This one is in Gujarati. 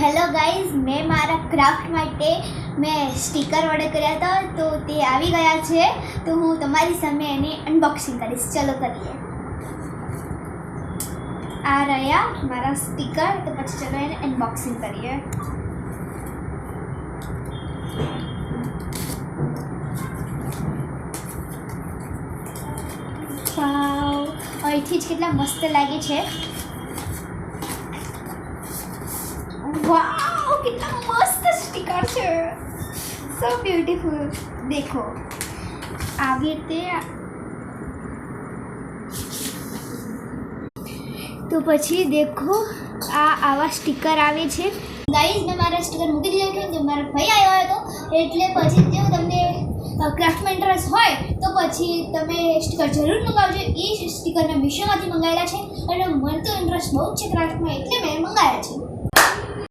હેલો ગાઈઝ, મેં મારા ક્રાફ્ટ માટે મેં સ્ટીકર ઓર્ડર કર્યા હતા તો તે આવી ગયા છે. તો હું તમારી સામે એની અનબોક્સિંગ કરીશ. ચલો કરીએ. આ રહ્યા મારા સ્ટીકર. તો પછી ચલો એને અનબોક્સિંગ કરીએ. વાવ, અહીંથી જ કેટલા મસ્ત લાગે છે. વાવ, कितना मस्त स्टिकर છે. So beautiful. દેખો આવી રીતે. તો પછી દેખો આ આવા સ્ટીકર આવે છે. ગાઈઝ, મેં મારા સ્ટીકર મૂકી દીધા છે. જો મારો ભાઈ આવ્યો હતો એટલે પછી જો તમને ક્રાફ્ટમાં ઇન્ટરેસ્ટ હોય તો પછી તમે સ્ટીકર જરૂર મંગાવજો. એ સ્ટીકર મેં મીશોમાંથી મંગાવેલા છે અને મને તો ઇન્ટરેસ્ટ બહુ જ છે ક્રાફ્ટમાં, એટલે મેં મંગાવ્યા છે.